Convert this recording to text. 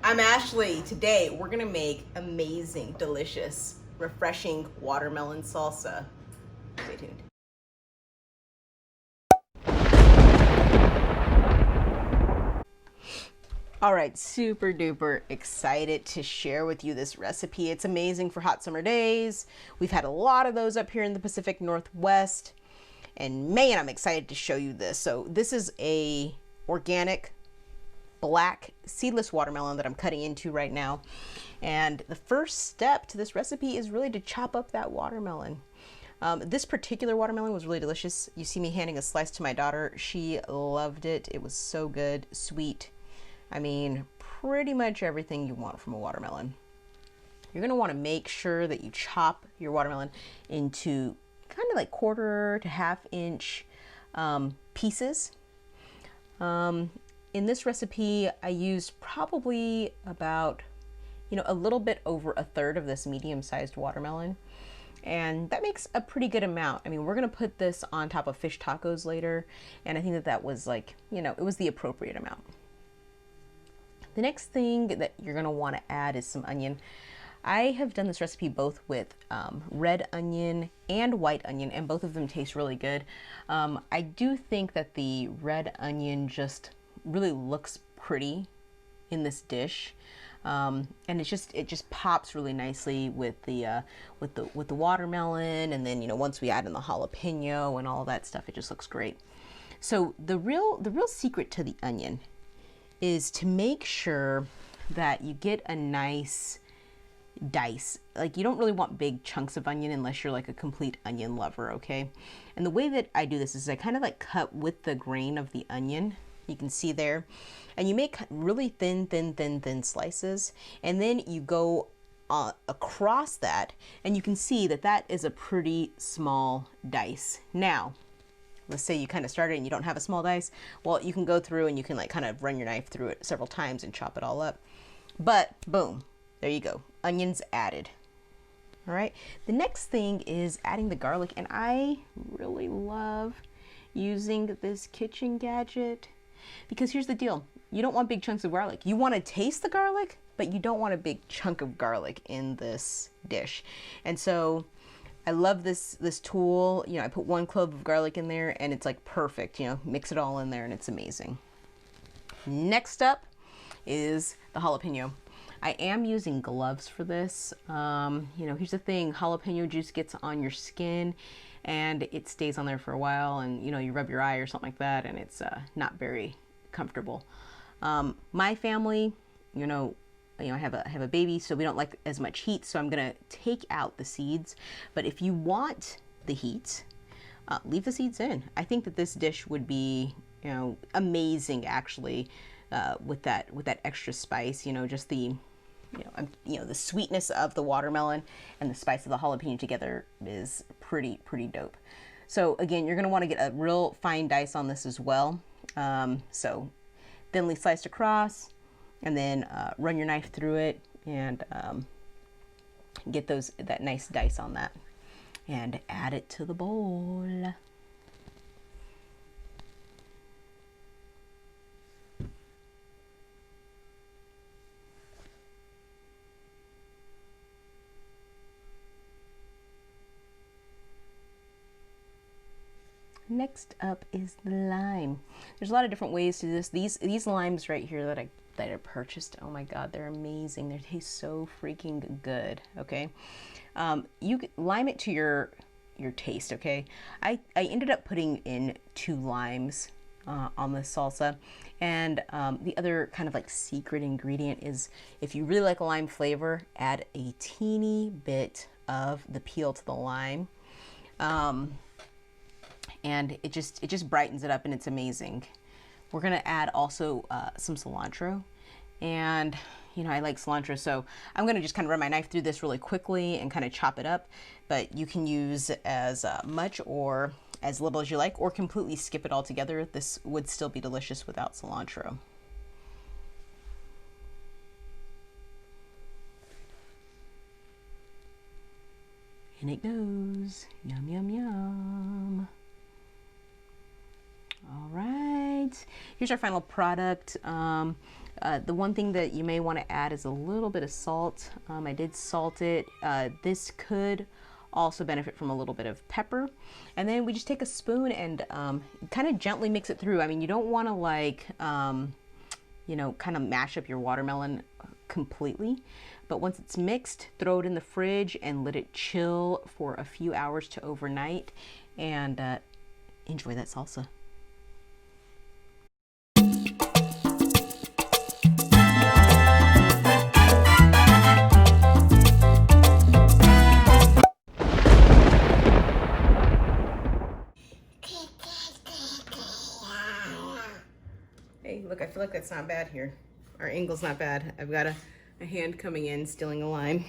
I'm Ashley. Today we're gonna make amazing, delicious, refreshing watermelon salsa. Stay tuned. All right, super duper excited to share with you this recipe. It's amazing for hot summer days. We've had a lot of those up here in the Pacific Northwest, and man, I'm excited to show you this. So this is a organic black seedless watermelon that I'm cutting into right now. And the first step to this recipe is really to chop up that watermelon. This particular watermelon was really delicious. You see me handing a slice to my daughter. She loved it. It was so good, sweet. I mean, pretty much everything you want from a watermelon. You're gonna wanna make sure that you chop your watermelon into kind of like 1/4 to 1/2 inch pieces. In this recipe, I used probably about, a little bit over 1/3 of this medium-sized watermelon. And that makes a pretty good amount. I mean, we're gonna put this on top of fish tacos later, and I think that that was like, it was the appropriate amount. The next thing that you're gonna wanna add is some onion. I have done this recipe both with red onion and white onion, and both of them taste really good. I do think that the red onion just really looks pretty in this dish, and it just pops really nicely with the watermelon, and then once we add in the jalapeno and all that stuff, it just looks great. So the real secret to the onion is to make sure that you get a nice dice. Like, you don't really want big chunks of onion unless you're like a complete onion lover, okay? And the way that I do this is I kind of like cut with the grain of the onion. You can see there. And you make really thin slices. And then you go across that, and you can see that that is a pretty small dice. Now, let's say you kind of started and you don't have a small dice. Well, you can go through and you can like kind of run your knife through it several times and chop it all up. But boom, there you go. Onions added. All right. The next thing is adding the garlic, and I really love using this kitchen gadget because here's the deal. You don't want big chunks of garlic. You want to taste the garlic, but you don't want a big chunk of garlic in this dish. And so I love this tool. I put 1 clove of garlic in there and it's like perfect. Mix it all in there and it's amazing. Next up is the jalapeno. I am using gloves for this. Here's the thing, jalapeno juice gets on your skin and it stays on there for a while, and you rub your eye or something like that, and it's not very comfortable. My family, I have a baby, so we don't like as much heat, so I'm gonna take out the seeds. But if you want the heat, leave the seeds in. I think that this dish would be, amazing actually, with that extra spice. Just the, the sweetness of the watermelon and the spice of the jalapeno together is pretty dope. So again, you're gonna want to get a real fine dice on this as well. So thinly sliced across, and then run your knife through it and get that nice dice on that, and add it to the bowl. Next up is the lime. There's a lot of different ways to this. These limes right here that I purchased, oh my god, they're amazing. They taste so freaking good. Okay, you lime it to your taste. Okay, I ended up putting in 2 limes on this salsa, and the other kind of like secret ingredient is, if you really like a lime flavor, add a teeny bit of the peel to the lime. And it just brightens it up, and it's amazing. We're gonna add also some cilantro, and I like cilantro, so I'm gonna just kind of run my knife through this really quickly and kind of chop it up, but you can use as much or as little as you like, or completely skip it all together. This would still be delicious without cilantro. And it goes. Yum, yum, yum. All right, here's our final product. The one thing that you may want to add is a little bit of salt. I did salt it. This could also benefit from a little bit of pepper. And then we just take a spoon and kind of gently mix it through. I mean, you don't want to like, you know, kind of mash up your watermelon completely. But once it's mixed, throw it in the fridge and let it chill for a few hours to overnight, and enjoy that salsa. Hey, look, I feel like that's not bad here. Our angle's not bad. I've got a hand coming in, stealing a line.